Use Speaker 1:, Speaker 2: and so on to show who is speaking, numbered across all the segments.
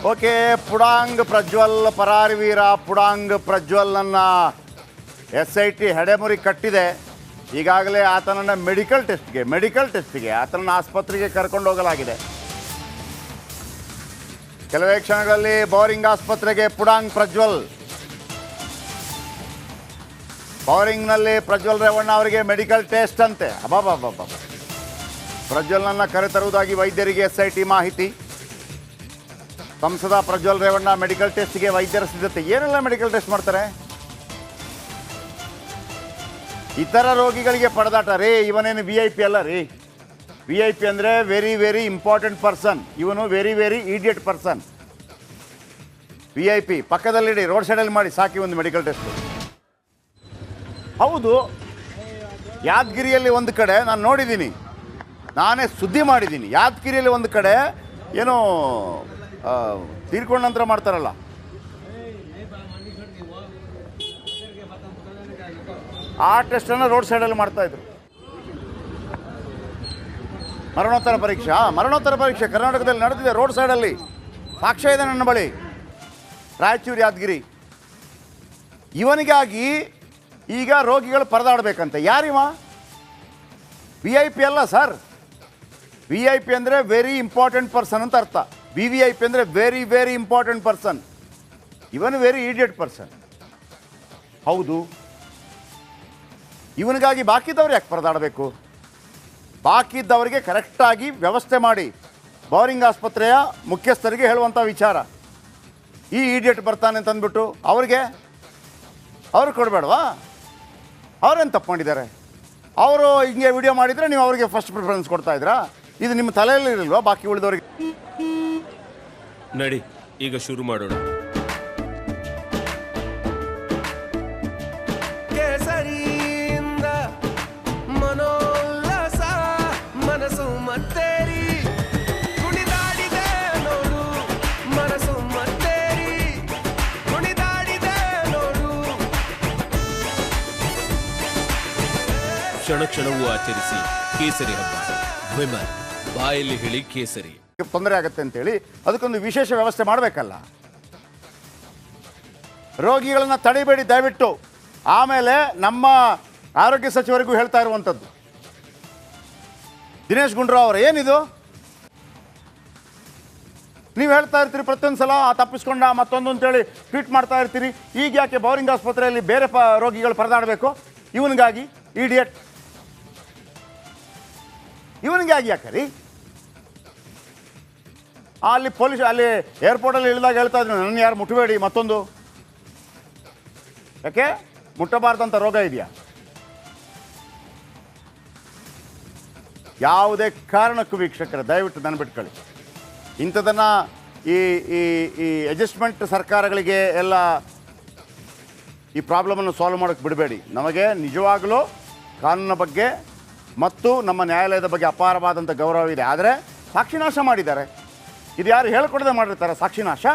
Speaker 1: Okay, ಪುಡಾಂಗ್ Prajwal ಪರಾರಿವೀರ ಪುಡಾಂಗ್ ಪ್ರಜ್ವಲ್ನನ್ನು SIT ಹೆಡೆಮುರಿ ಕಟ್ಟಿದೆ. ಈಗಾಗಲೇ ಆತನನ್ನು ಮೆಡಿಕಲ್ ಟೆಸ್ಟ್ಗೆ ಆತನನ್ನು ಆಸ್ಪತ್ರೆಗೆ ಕರ್ಕೊಂಡು ಹೋಗಲಾಗಿದೆ. ಕೆಲವೇ ಕ್ಷಣಗಳಲ್ಲಿ ಬೌರಿಂಗ್ ಆಸ್ಪತ್ರೆಗೆ ಪುಡಾಂಗ್ ಪ್ರಜ್ವಲ್. ಬೌರಿಂಗ್ನಲ್ಲಿ ಪ್ರಜ್ವಲ್ ರೇವಣ್ಣ ಅವರಿಗೆ ಮೆಡಿಕಲ್ ಟೆಸ್ಟ್ ಅಂತೆ. ಅಬ್ಬಾಬಾಬಾಬಾ, ಪ್ರಜ್ವಲ್ನನ್ನು ಕರೆತರುವುದಾಗಿ ವೈದ್ಯರಿಗೆ SIT ಮಾಹಿತಿ. ಸಂಸದ ಪ್ರಜ್ವಲ್ ರೇವಣ್ಣ ಮೆಡಿಕಲ್ ಟೆಸ್ಟ್ಗೆ ವೈದ್ಯರ ಸಿದ್ಧತೆ. ಏನೆಲ್ಲ ಮೆಡಿಕಲ್ ಟೆಸ್ಟ್ ಮಾಡ್ತಾರೆ? ಇತರ ರೋಗಿಗಳಿಗೆ ಪಡೆದಾಟ ರೀ. ಇವನೇನು VIP ಅಲ್ಲ ರೀ. VIP ಅಂದರೆ ವೆರಿ ವೆರಿ ಇಂಪಾರ್ಟೆಂಟ್ ಪರ್ಸನ್. ಇವನು very very idiot person. VIP ಪಕ್ಕದಲ್ಲಿಡಿ, ರೋಡ್ ಸೈಡಲ್ಲಿ ಮಾಡಿ ಸಾಕಿ ಒಂದು ಮೆಡಿಕಲ್ ಟೆಸ್ಟ್. ಹೌದು, ಯಾದಗಿರಿಯಲ್ಲಿ ಒಂದು ಕಡೆ ನಾನು ನೋಡಿದ್ದೀನಿ, ನಾನೇ ಸುದ್ದಿ ಮಾಡಿದ್ದೀನಿ. ಯಾದಗಿರಿಯಲ್ಲಿ ಒಂದು ಕಡೆ ಏನೋ ತೀರ್ಕೊಂಡ ನಂತರ ಮಾಡ್ತಾರಲ್ಲ, ಆ ಟೆಸ್ಟನ್ನು ರೋಡ್ ಸೈಡಲ್ಲಿ ಮಾಡ್ತಾಯಿದ್ರು. ಮರಣೋತ್ತರ ಪರೀಕ್ಷೆ ಕರ್ನಾಟಕದಲ್ಲಿ ನಡೆದಿದೆ ರೋಡ್ ಸೈಡಲ್ಲಿ. ಸಾಕ್ಷ್ಯ ಇದೆ ನನ್ನ ಬಳಿ. ರಾಯಚೂರು, ಯಾದಗಿರಿ. ಇವನಿಗಾಗಿ ಈಗ ರೋಗಿಗಳು ಪರದಾಡಬೇಕಂತೆ. ಯಾರಿವ? VIP ಅಲ್ಲ ಸರ್. VIP ಅಂದರೆ ವೆರಿ ಇಂಪಾರ್ಟೆಂಟ್ ಪರ್ಸನ್ ಅಂತ ಅರ್ಥ. VVIP ಅಂದರೆ ವೆರಿ ವೆರಿ ಇಂಪಾರ್ಟೆಂಟ್ ಪರ್ಸನ್. ಇವನು ವೆರಿ ಈಡಿಯಟ್ ಪರ್ಸನ್. ಹೌದು, ಇವನಿಗಾಗಿ ಬಾಕಿದ್ದವ್ರು ಯಾಕೆ ಪರದಾಡಬೇಕು? ಬಾಕಿದ್ದವರಿಗೆ ಕರೆಕ್ಟಾಗಿ ವ್ಯವಸ್ಥೆ ಮಾಡಿ ಬೌರಿಂಗ್ ಆಸ್ಪತ್ರೆಯ ಮುಖ್ಯಸ್ಥರಿಗೆ ಹೇಳುವಂಥ ವಿಚಾರ. ಈ ಈಡಿಯಟ್ ಬರ್ತಾನೆ ಅಂತಂದ್ಬಿಟ್ಟು ಅವ್ರು ಕೊಡಬೇಡವಾ? ಅವ್ರೇನು ತಪ್ಪು ಮಾಡಿದ್ದಾರೆ? ಅವರು ಹಿಂಗೆ ವಿಡಿಯೋ ಮಾಡಿದರೆ ನೀವು ಅವರಿಗೆ ಫಸ್ಟ್ ಪ್ರಿಫರೆನ್ಸ್ ಕೊಡ್ತಾಯಿದ್ರಾ? ಇದು ನಿಮ್ಮ ತಲೆಯಲ್ಲಿ ಇರಲ್ವಾ ಬಾಕಿ ಉಳಿದವರಿಗೆ?
Speaker 2: ನಡಿ, ಈಗ ಶುರು ಮಾಡೋಣ.
Speaker 3: ಕೇಸರಿಯಿಂದ ಮನೋಲ್ಲಾಸ ಮನಸ್ಸು ಮತ್ತೇರಿ ಕುಣಿದಾಡಿದೆ ನೋಡು, ಮನಸ್ಸು ಮತ್ತೇರಿ ಕುಣಿದಾಡಿದೆ ನೋಡು.
Speaker 2: ಕ್ಷಣ ಕ್ಷಣವೂ ಆಚರಿಸಿ ಕೇಸರಿ ಹಬ್ಬ. ವಿಮಲ್ ಬಾಯಲ್ಲಿ ಹೇಳಿ ಕೇಸರಿ.
Speaker 1: ತೊಂದರೆ ಆಗುತ್ತೆ ಅಂತೇಳಿ ಅದಕ್ಕೊಂದು ವಿಶೇಷ ವ್ಯವಸ್ಥೆ ಮಾಡಬೇಕಲ್ಲ. ರೋಗಿಗಳನ್ನು ತಡಿಬೇಡಿ ದಯವಿಟ್ಟು. ಆಮೇಲೆ ನಮ್ಮ ಆರೋಗ್ಯ ಸಚಿವರಿಗೂ ಹೇಳ್ತಾ ಇರುವಂಥದ್ದು, ದಿನೇಶ್ ಗುಂಡೂರಾವ್ ಅವರು, ಏನಿದು ನೀವು ಹೇಳ್ತಾ ಇರ್ತೀರಿ ಪ್ರತಿಯೊಂದು ಸಲ ತಪ್ಪಿಸ್ಕೊಂಡ ಮತ್ತೊಂದು ಅಂತೇಳಿ ಟ್ವೀಟ್ ಮಾಡ್ತಾ ಇರ್ತೀರಿ. ಈಗ ಯಾಕೆ ಬೌರಿಂಗ್ ಆಸ್ಪತ್ರೆಯಲ್ಲಿ ಬೇರೆ ರೋಗಿಗಳು ಪರದಾಡಬೇಕು? ಇವನಿಗಾಗಿ ಈಡಿಯಟ್, ಇವನಿಗಾಗಿ ಯಾಕೆ ರೀ? ಅಲ್ಲಿ ಪೊಲೀಸ್ ಅಲ್ಲಿ ಏರ್ಪೋರ್ಟಲ್ಲಿ ಇಳಿದಾಗ ಹೇಳ್ತಾ ಇದ್ರು, ನನ್ನ ಯಾರು ಮುಟ್ಟಬೇಡಿ. ಮತ್ತೊಂದು ಯಾಕೆ ಮುಟ್ಟಬಾರ್ದಂಥ ರೋಗ ಇದೆಯಾ? ಯಾವುದೇ ಕಾರಣಕ್ಕೂ ವೀಕ್ಷಕರೇ ದಯವಿಟ್ಟು ನನ್ನ ಬಿಟ್ಕೊಳ್ಳಿ. ಇಂಥದನ್ನು ಈ ಈ ಈ ಅಡ್ಜಸ್ಟ್ಮೆಂಟ್ ಸರ್ಕಾರಗಳಿಗೆ ಎಲ್ಲ ಈ ಪ್ರಾಬ್ಲಮನ್ನು ಸಾಲ್ವ್ ಮಾಡೋಕ್ಕೆ ಬಿಡಬೇಡಿ. ನಮಗೆ ನಿಜವಾಗಲೂ ಕಾನೂನಿನ ಬಗ್ಗೆ ಮತ್ತು ನಮ್ಮ ನ್ಯಾಯಾಲಯದ ಬಗ್ಗೆ ಅಪಾರವಾದಂಥ ಗೌರವ ಇದೆ. ಆದರೆ ಸಾಕ್ಷಿನಾಶ ಮಾಡಿದ್ದಾರೆ. ಇದು ಯಾರು ಹೇಳ್ಕೊಡದೆ ಮಾಡಿರ್ತಾರೆ ಸಾಕ್ಷಿನಾಶ?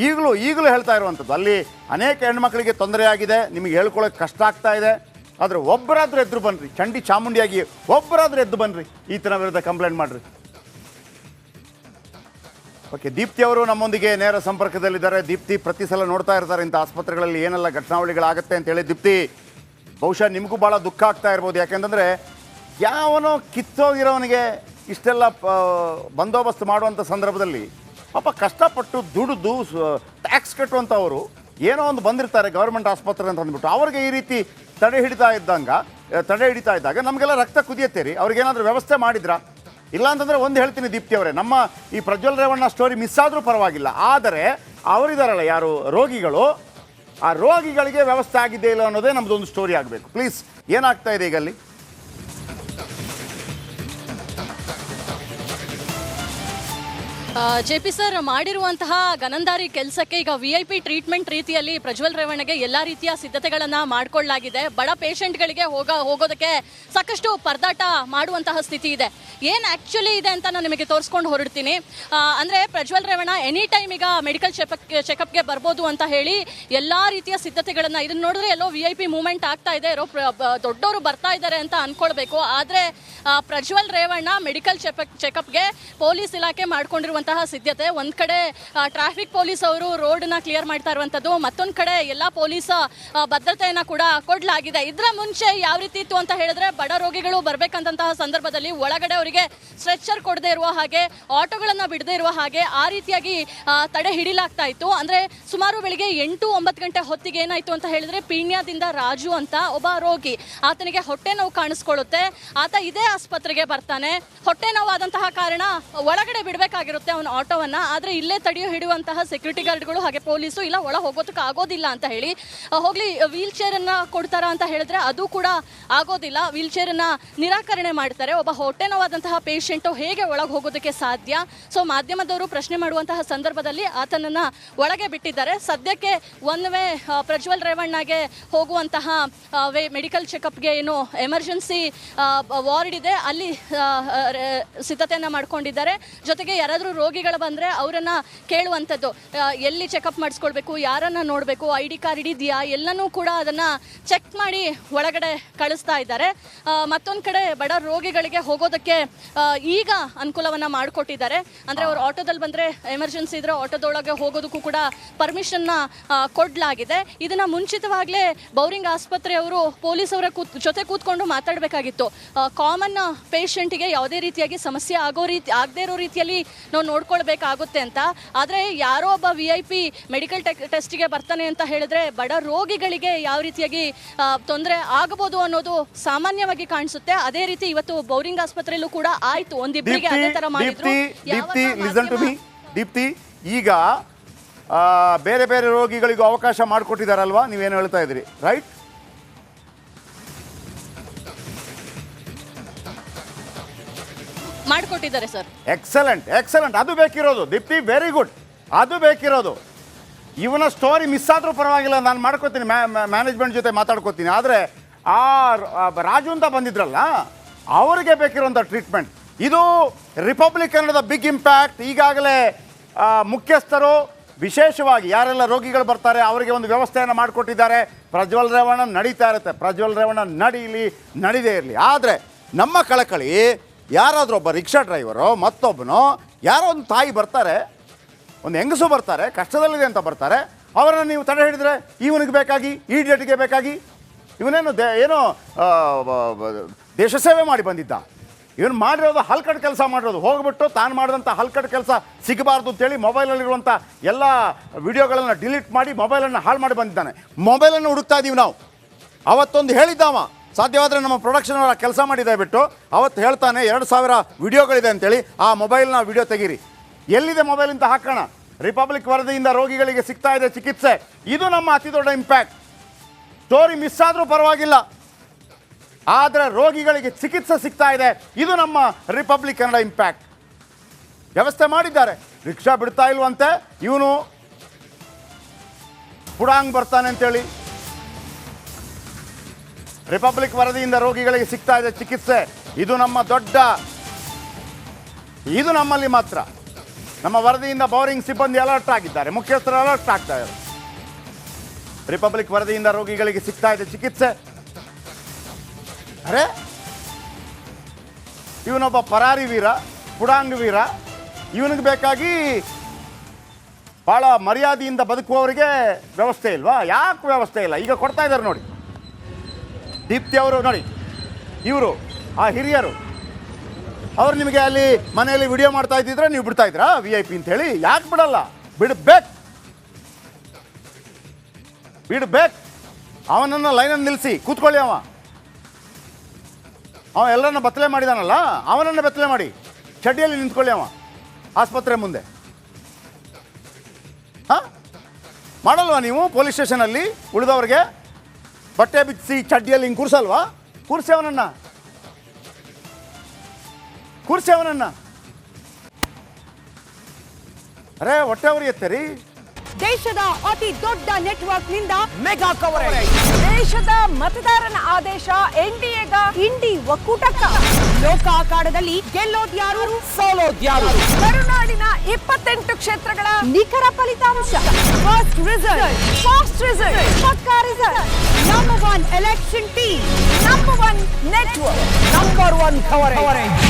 Speaker 1: ಈಗಲೂ ಹೇಳ್ತಾ ಇರುವಂಥದ್ದು, ಅಲ್ಲಿ ಅನೇಕ ಹೆಣ್ಮಕ್ಳಿಗೆ ತೊಂದರೆಯಾಗಿದೆ, ನಿಮಗೆ ಹೇಳ್ಕೊಳ್ಳೋಕೆ ಕಷ್ಟ ಆಗ್ತಾ ಇದೆ. ಆದರೆ ಒಬ್ಬರಾದರೂ ಎದ್ದು ಬನ್ನಿರಿ, ಚಂಡಿ ಚಾಮುಂಡಿಯಾಗಿ ಒಬ್ಬರಾದರೂ ಎದ್ದು ಬನ್ನಿರಿ, ಈತನ ವಿರುದ್ಧ ಕಂಪ್ಲೇಂಟ್ ಮಾಡಿರಿ. ಓಕೆ, ದೀಪ್ತಿ ಅವರು ನಮ್ಮೊಂದಿಗೆ ನೇರ ಸಂಪರ್ಕದಲ್ಲಿದ್ದಾರೆ. ದೀಪ್ತಿ, ಪ್ರತಿ ಸಲ ನೋಡ್ತಾ ಇರ್ತಾರೆ ಇಂಥ ಆಸ್ಪತ್ರೆಗಳಲ್ಲಿ ಏನೆಲ್ಲ ಘಟನಾವಳಿಗಳಾಗುತ್ತೆ ಅಂತೇಳಿ. ದೀಪ್ತಿ, ಬಹುಶಃ ನಿಮಗೂ ಭಾಳ ದುಃಖ ಆಗ್ತಾ ಇರ್ಬೋದು. ಯಾಕೆಂತಂದರೆ ಯಾವನೋ ಕಿತ್ತೋಗಿರೋನಿಗೆ ಇಷ್ಟೆಲ್ಲ ಬಂದೋಬಸ್ತ್ ಮಾಡುವಂಥ ಸಂದರ್ಭದಲ್ಲಿ ಪಾಪ ಕಷ್ಟಪಟ್ಟು ದುಡಿದು ಟ್ಯಾಕ್ಸ್ ಕಟ್ಟುವಂಥವರು ಏನೋ ಒಂದು ಬಂದಿರ್ತಾರೆ ಗೌರ್ಮೆಂಟ್ ಆಸ್ಪತ್ರೆ ಅಂತ ಅಂದ್ಬಿಟ್ಟು, ಅವ್ರಿಗೆ ಈ ರೀತಿ ತಡೆ ಹಿಡಿತಾ ಇದ್ದಾಗ ನಮಗೆಲ್ಲ ರಕ್ತ ಕುದಿಯತ್ತೆ ರೀ. ಅವ್ರಿಗೇನಾದರೂ ವ್ಯವಸ್ಥೆ ಮಾಡಿದ್ರಾ? ಇಲ್ಲ ಅಂತಂದರೆ ಒಂದು ಹೇಳ್ತೀನಿ ದೀಪ್ತಿ ಅವರೇ, ನಮ್ಮ ಈ ಪ್ರಜ್ವಲ್ ರೇವಣ್ಣ ಸ್ಟೋರಿ ಮಿಸ್ ಆದರೂ ಪರವಾಗಿಲ್ಲ, ಆದರೆ ಅವರಿದಾರಲ್ಲ ಯಾರು ರೋಗಿಗಳು, ಆ ರೋಗಿಗಳಿಗೆ ವ್ಯವಸ್ಥೆ ಆಗಿದೆ ಇಲ್ಲ ಅನ್ನೋದೇ ನಮ್ಮದೊಂದು ಸ್ಟೋರಿ ಆಗಬೇಕು. ಪ್ಲೀಸ್, ಏನಾಗ್ತಾ ಇದೆ ಈಗ ಅಲ್ಲಿ?
Speaker 4: JP ಸರ್ ಮಾಡಿರುವಂತಹ ಗನಂದಾರಿ ಕೆಲಸಕ್ಕೆ ಈಗ VIP ಟ್ರೀಟ್ಮೆಂಟ್ ರೀತಿಯಲ್ಲಿ ಪ್ರಜ್ವಲ್ ರೇವಣ್ಣಗೆ ಎಲ್ಲ ರೀತಿಯ ಸಿದ್ಧತೆಗಳನ್ನು ಮಾಡಿಕೊಳ್ಳಲಾಗಿದೆ. ಬಡ ಪೇಷಂಟ್ಗಳಿಗೆ ಹೋಗೋದಕ್ಕೆ ಸಾಕಷ್ಟು ಪರದಾಟ ಮಾಡುವಂತಹ ಸ್ಥಿತಿ ಇದೆ. ಏನು ಆ್ಯಕ್ಚುಲಿ ಇದೆ ಅಂತ ನಾನು ನಿಮಗೆ ತೋರಿಸ್ಕೊಂಡು ಹೊರಡ್ತೀನಿ. ಅಂದರೆ ಪ್ರಜ್ವಲ್ ರೇವಣ್ಣ ಎನಿ ಟೈಮ್ ಈಗ ಮೆಡಿಕಲ್ ಚೆಕಪ್ಗೆ ಬರ್ಬೋದು ಅಂತ ಹೇಳಿ ಎಲ್ಲ ರೀತಿಯ ಸಿದ್ಧತೆಗಳನ್ನು, ಇದನ್ನು ನೋಡಿದ್ರೆ ಎಲ್ಲೋ VIP ಮೂವ್ಮೆಂಟ್ ಆಗ್ತಾ ಇದೆ, ದೊಡ್ಡವರು ಬರ್ತಾ ಇದ್ದಾರೆ ಅಂತ ಅಂದ್ಕೊಳ್ಬೇಕು. ಆದರೆ ಪ್ರಜ್ವಲ್ ರೇವಣ್ಣ ಮೆಡಿಕಲ್ ಚೆಕಪ್ಗೆ ಪೊಲೀಸ್ ಇಲಾಖೆ ಮಾಡ್ಕೊಂಡಿರುವಂತಹ ಸಿದ್ಧತೆ, ಒಂದು ಕಡೆ ಟ್ರಾಫಿಕ್ ಪೊಲೀಸ್ ಅವರು ರೋಡನ್ನ ಕ್ಲಿಯರ್ ಮಾಡ್ತಾ ಇರುವಂಥದ್ದು, ಮತ್ತೊಂದು ಕಡೆ ಎಲ್ಲ ಪೊಲೀಸ್ ಭದ್ರತೆಯನ್ನು ಕೂಡ ಕೊಡಲಾಗಿದೆ. ಇದರ ಮುಂಚೆ ಯಾವ ರೀತಿ ಇತ್ತು ಅಂತ ಹೇಳಿದ್ರೆ, ಬಡ ರೋಗಿಗಳು ಬರಬೇಕಂತಹ ಸಂದರ್ಭದಲ್ಲಿ ಒಳಗಡೆ ಅವರಿಗೆ ಸ್ಟ್ರೆಚರ್ ಕೊಡದೇ ಇರುವ ಹಾಗೆ, ಆಟೋಗಳನ್ನು ಬಿಡದೇ ಇರುವ ಹಾಗೆ ಆ ರೀತಿಯಾಗಿ ತಡೆ ಹಿಡಿಲಾಗ್ತಾ ಇತ್ತು. ಅಂದರೆ ಸುಮಾರು ಬೆಳಿಗ್ಗೆ 8-9 ಗಂಟೆ ಹೊತ್ತಿಗೆ ಏನಾಯಿತು ಅಂತ ಹೇಳಿದ್ರೆ, ಪೀಣ್ಯದಿಂದ ರಾಜು ಅಂತ ಒಬ್ಬ ರೋಗಿ, ಆತನಿಗೆ ಹೊಟ್ಟೆ ನೋವು ಕಾಣಿಸ್ಕೊಳ್ಳುತ್ತೆ. ಆತ ಇದೇ ಆಸ್ಪತ್ರೆಗೆ ಬರ್ತಾನೆ. ಹೊಟ್ಟೆ ನೋವಾದಂತಹ ಕಾರಣ ಒಳಗಡೆ ಬಿಡಬೇಕಾಗಿರುತ್ತೆ ಅವನ ಆಟೋವನ್ನು. ಆದರೆ ಇಲ್ಲೇ ತಡೆಯೋ ಹಿಡಿಯುವಂತಹ ಸೆಕ್ಯೂರಿಟಿ ಗಾರ್ಡ್ಗಳು ಹಾಗೆ ಪೊಲೀಸು ಇಲ್ಲ ಒಳ ಹೋಗೋದಕ್ಕೆ ಆಗೋದಿಲ್ಲ ಅಂತ ಹೇಳಿ ಹೋಗಲಿ ವೀಲ್ ಚೇರನ್ನು ಕೊಡ್ತಾರಾ ಅಂತ ಹೇಳಿದ್ರೆ ಅದು ಕೂಡ ಆಗೋದಿಲ್ಲ. ವೀಲ್ ಚೇರನ್ನು ನಿರಾಕರಣೆ ಮಾಡ್ತಾರೆ. ಒಬ್ಬ ಹೊಟ್ಟೆ ನೋವಾದಂತಹ ಪೇಷಂಟು ಹೇಗೆ ಒಳಗೆ ಹೋಗೋದಕ್ಕೆ ಸಾಧ್ಯ? ಸೊ ಮಾಧ್ಯಮದವರು ಪ್ರಶ್ನೆ ಮಾಡುವಂತಹ ಸಂದರ್ಭದಲ್ಲಿ ಆತನನ್ನು ಒಳಗೆ ಬಿಟ್ಟಿದ್ದಾರೆ. ಸದ್ಯಕ್ಕೆ ಒನ್ ವೇ ಪ್ರಜ್ವಲ್ ರೇವಣ್ಣಗೆ ಹೋಗುವಂತಹ ಮೆಡಿಕಲ್ ಚೆಕಪ್ಗೆ ಏನು ಎಮರ್ಜೆನ್ಸಿ ವಾರ್ಡ್ ಇದೆ ಅಲ್ಲಿ ಸಿದ್ಧತೆಯನ್ನು ಮಾಡ್ಕೊಂಡಿದ್ದಾರೆ. ಜೊತೆಗೆ ಯಾರಾದರೂ ರೋಗಿಗಳು ಬಂದರೆ ಅವರನ್ನು ಕೇಳುವಂಥದ್ದು, ಎಲ್ಲಿ ಚೆಕಪ್ ಮಾಡಿಸ್ಕೊಳ್ಬೇಕು, ಯಾರನ್ನು ನೋಡಬೇಕು, ID ಕಾರ್ಡ್ ಇದೆಯಾ, ಎಲ್ಲನೂ ಕೂಡ ಅದನ್ನು ಚೆಕ್ ಮಾಡಿ ಒಳಗಡೆ ಕಳಿಸ್ತಾ ಇದ್ದಾರೆ. ಮತ್ತೊಂದು ಕಡೆ ಬಡ ರೋಗಿಗಳಿಗೆ ಹೋಗೋದಕ್ಕೆ ಈಗ ಅನುಕೂಲವನ್ನು ಮಾಡಿಕೊಟ್ಟಿದ್ದಾರೆ. ಅಂದರೆ ಅವರು ಆಟೋದಲ್ಲಿ ಬಂದರೆ ಎಮರ್ಜೆನ್ಸಿ ಇದ್ದರೆ ಆಟೋದೊಳಗೆ ಹೋಗೋದಕ್ಕೂ ಕೂಡ ಪರ್ಮಿಷನ್ನ ಕೊಡಲಾಗಿದೆ. ಇದನ್ನು ಮುಂಚಿತವಾಗಲೇ ಬೌರಿಂಗ್ ಆಸ್ಪತ್ರೆಯವರು ಪೊಲೀಸವರ ಜೊತೆ ಕೂತ್ಕೊಂಡು ಮಾತಾಡಬೇಕಾಗಿತ್ತು. ಕಾಮನ್ ಪೇಷಂಟಿಗೆ ಯಾವುದೇ ರೀತಿಯಾಗಿ ಸಮಸ್ಯೆ ಆಗದೇ ಇರೋ ರೀತಿಯಲ್ಲಿ ನಾವು ನೋಡ್ಕೊಳ್ಬೇಕಾಗುತ್ತೆ ಅಂತ. ಆದರೆ ಯಾರೋ ಒಬ್ಬ VIP ಮೆಡಿಕಲ್ ಟೆಸ್ಟಿಗೆ ಬರ್ತಾನೆ ಅಂತ ಹೇಳಿದ್ರೆ ಬಡ ರೋಗಿಗಳಿಗೆ ಯಾವ ರೀತಿಯಾಗಿ ತೊಂದರೆ ಆಗಬಹುದು ಅನ್ನೋದು ಸಾಮಾನ್ಯವಾಗಿ ಕಾಣಿಸುತ್ತೆ. ಅದೇ ರೀತಿ ಇವತ್ತು ಬೌರಿಂಗ್ ಆಸ್ಪತ್ರೆಯಲ್ಲೂ ಕೂಡ ಆಯ್ತು, ಒಂದಿಬ್ಬರಿಗೆ ಅದೇ ತರ ಮಾಡಿದ್ರು.
Speaker 1: ದೀಪ್ತಿ, ಈಗ ಬೇರೆ ಬೇರೆ ರೋಗಿಗಳಿಗೂ ಅವಕಾಶ ಮಾಡಿಕೊಟ್ಟಿದ್ದಾರಲ್ವಾ, ನೀವೇನು ಹೇಳ್ತಾ ಇದ್ರಿ, ರೈಟ್?
Speaker 4: ಮಾಡಿಕೊಟ್ಟಿದ್ದಾರೆ ಸರ್.
Speaker 1: ಎಕ್ಸಲೆಂಟ್. ಅದು ಬೇಕಿರೋದು ದೀಪ್ತಿ, ವೆರಿ ಗುಡ್. ಅದು ಬೇಕಿರೋದು. ಇವನ ಸ್ಟೋರಿ ಮಿಸ್ ಆದರೂ ಪರವಾಗಿಲ್ಲ, ನಾನು ಮಾಡ್ಕೋತೀನಿ, ಮ್ಯಾನೇಜ್ಮೆಂಟ್ ಜೊತೆ ಮಾತಾಡ್ಕೋತೀನಿ. ಆದರೆ ಆ ರಾಜು ಅಂತ ಬಂದಿದ್ರಲ್ಲ, ಅವರಿಗೆ ಬೇಕಿರೋಂಥ ಟ್ರೀಟ್ಮೆಂಟ್ ಇದು ರಿಪಬ್ಲಿಕ್ ಕನ್ನಡದ ಬಿಗ್ ಇಂಪ್ಯಾಕ್ಟ್. ಈಗಾಗಲೇ ಮುಖ್ಯಸ್ಥರು ವಿಶೇಷವಾಗಿ ಯಾರೆಲ್ಲ ರೋಗಿಗಳು ಬರ್ತಾರೆ ಅವರಿಗೆ ಒಂದು ವ್ಯವಸ್ಥೆಯನ್ನು ಮಾಡಿಕೊಟ್ಟಿದ್ದಾರೆ. ಪ್ರಜ್ವಲ್ ರೇವಣ್ಣ ನಡೀತಾ ಇರುತ್ತೆ, ಪ್ರಜ್ವಲ್ ರೇವಣ್ಣ ನಡೀದೇ ಇರಲಿ. ಆದರೆ ನಮ್ಮ ಕಳಕಳಿ, ಯಾರಾದರೂ ಒಬ್ಬ ರಿಕ್ಷಾ ಡ್ರೈವರು, ಮತ್ತೊಬ್ಬನು ಯಾರೋ ಒಂದು ತಾಯಿ ಬರ್ತಾರೆ, ಒಂದು ಹೆಂಗಸು ಬರ್ತಾರೆ, ಕಷ್ಟದಲ್ಲಿದೆ ಅಂತ ಬರ್ತಾರೆ, ಅವರನ್ನು ನೀವು ತಡೆ ಹಿಡಿದ್ರೆ ಇವನಿಗೆ ಬೇಕಾಗಿ, ಈ ಡೇಟಿಗೆ ಬೇಕಾಗಿ, ಇವನೇನು ಏನೋ ದೇಶ ಸೇವೆ ಮಾಡಿ ಬಂದಿದ್ದ, ಇವನು ಮಾಡಿರೋದು ಹಲ್ಕಟ್ ಕೆಲಸ ಮಾಡಿರೋದು, ಹೋಗ್ಬಿಟ್ಟು ತಾನು ಮಾಡಿದಂಥ ಹಲ್ಕಟ್ ಕೆಲಸ ಸಿಗಬಾರ್ದು ಅಂತೇಳಿ ಮೊಬೈಲಲ್ಲಿರುವಂಥ ಎಲ್ಲ ವಿಡಿಯೋಗಳನ್ನು ಡಿಲೀಟ್ ಮಾಡಿ ಮೊಬೈಲನ್ನು ಹಾಳು ಮಾಡಿ ಬಂದಿದ್ದಾನೆ. ಮೊಬೈಲನ್ನು ಹುಡುಕ್ತಾ ಇದ್ದೀವಿ ನಾವು. ಅವತ್ತೊಂದು ಹೇಳಿದ್ದಾವ, ಸಾಧ್ಯವಾದರೆ ನಮ್ಮ ಪ್ರೊಡಕ್ಷನ್ ಅವರ ಕೆಲಸ ಮಾಡಿದೆ ಬಿಟ್ಟು ಅವತ್ತು ಹೇಳ್ತಾನೆ 2000 ವಿಡಿಯೋಗಳಿದೆ ಅಂತೇಳಿ, ಆ ಮೊಬೈಲ್ನ ವಿಡಿಯೋ ತೆಗೀರಿ. ಎಲ್ಲಿದೆ ಮೊಬೈಲ್ ಅಂತ ಹಾಕೋಣ. ರಿಪಬ್ಲಿಕ್ ವರದಿಯಿಂದ ರೋಗಿಗಳಿಗೆ ಸಿಗ್ತಾ ಇದೆ ಚಿಕಿತ್ಸೆ. ಇದು ನಮ್ಮ ಅತಿ ದೊಡ್ಡ ಇಂಪ್ಯಾಕ್ಟ್. ಸ್ಟೋರಿ ಮಿಸ್ ಆದರೂ ಪರವಾಗಿಲ್ಲ, ಆದರೆ ರೋಗಿಗಳಿಗೆ ಚಿಕಿತ್ಸೆ ಸಿಗ್ತಾ ಇದೆ. ಇದು ನಮ್ಮ ರಿಪಬ್ಲಿಕ್ ಕನ್ನಡ ಇಂಪ್ಯಾಕ್ಟ್. ವ್ಯವಸ್ಥೆ ಮಾಡಿದ್ದಾರೆ. ರಿಕ್ಷಾ ಬಿಡ್ತಾ ಇಲ್ವಂತೆ, ಇವನು ಪುಡಾಂಗ್ ಬರ್ತಾನೆ ಅಂತೇಳಿ. ರಿಪಬ್ಲಿಕ್ ವರದಿಯಿಂದ ರೋಗಿಗಳಿಗೆ ಸಿಗ್ತಾ ಇದೆ ಚಿಕಿತ್ಸೆ. ಇದು ನಮ್ಮ ದೊಡ್ಡ, ಇದು ನಮ್ಮಲ್ಲಿ ಮಾತ್ರ. ನಮ್ಮ ವರದಿಯಿಂದ ಬೌರಿಂಗ್ ಸಿಬ್ಬಂದಿ ಅಲರ್ಟ್ ಆಗಿದ್ದಾರೆ, ಮುಖ್ಯಸ್ಥರು ಅಲರ್ಟ್ ಆಗ್ತಾ ಇದ್ದಾರೆ. ರಿಪಬ್ಲಿಕ್ ವರದಿಯಿಂದ ರೋಗಿಗಳಿಗೆ ಸಿಗ್ತಾ ಇದೆ ಚಿಕಿತ್ಸೆ. ಅರೆ, ಇವನೊಬ್ಬ ಪರಾರಿ ವೀರ, ಪುಡಾಂಗ್ ವೀರ. ಇವನಿಗೆ ಬೇಕಾಗಿ ಭಾಳ ಮರ್ಯಾದೆಯಿಂದ ಬದುಕುವವರಿಗೆ ವ್ಯವಸ್ಥೆ ಇಲ್ವಾ? ಯಾಕೆ ವ್ಯವಸ್ಥೆ ಇಲ್ಲ? ಈಗ ಕೊಡ್ತಾ ಇದ್ದಾರೆ ನೋಡಿ. ದೀಪ್ತಿ ಅವರು ನೋಡಿ, ಇವರು ಆ ಹಿರಿಯರು, ಅವ್ರು ನಿಮಗೆ ಅಲ್ಲಿ ಮನೆಯಲ್ಲಿ ವಿಡಿಯೋ ಮಾಡ್ತಾ ಇದ್ದಿದ್ರೆ ನೀವು ಬಿಡ್ತಾ ಇದ್ರಾ VIP ಅಂತೇಳಿ? ಯಾಕೆ ಬಿಡಲ್ಲ? ಬಿಡಬೇಕು. ಅವನನ್ನು ಲೈನನ್ನು ನಿಲ್ಲಿಸಿ ಕೂತ್ಕೊಳ್ಳಿ. ಅವ ಎಲ್ಲರನ್ನ ಬತ್ತಲೆ ಮಾಡಿದಾನಲ್ಲ, ಅವನನ್ನು ಬೆತ್ತಲೆ ಮಾಡಿ ಚಡ್ಡಿಯಲ್ಲಿ ನಿಂತ್ಕೊಳ್ಳಿ ಅವ ಆಸ್ಪತ್ರೆ ಮುಂದೆ. ಹಾಂ, ಮಾಡಲ್ವಾ ನೀವು ಪೊಲೀಸ್ ಸ್ಟೇಷನಲ್ಲಿ ಉಳಿದವ್ರಿಗೆ ಬಟ್ಟೆ ಬಿಚ್ಚಿ ಚಡ್ಡಿಯಲ್ಲಿ ಹಿಂಗೆ ಕೂರಿಸಲ್ವಾ? ಕೂರಿಸಿ ಅವನನ್ನು ಅರೇ ಹೊಟ್ಟೆ ಉರಿಯುತ್ತೆ ರೀ.
Speaker 5: ದೇಶದ ಅತಿ ದೊಡ್ಡ ನೆಟ್ವರ್ಕ್ ನಿಂದ ಮೆಗಾ ಕವರೇಜ್. ದೇಶದ ಮತದಾರನ ಆದೇಶ ಎನ್ಡಿಎಗ ಇಂಡಿ ಒಕ್ಕೂಟಕ್ಕ. ಲೋಕ ಅಖಾಡದಲ್ಲಿ ಗೆಲ್ಲೋದ್ಯಾರು ಸೋಲೋದ್ಯಾರು. ಕರುನಾಡಿನ 28 ಕ್ಷೇತ್ರಗಳ ನಿಖರ ಫಲಿತಾಂಶ. ಫಾಸ್ಟ್ ರಿಸಲ್ಟ್ ಪಕ್ಕಾ result. Number 1 election team, number 1 network, number 1 coverage.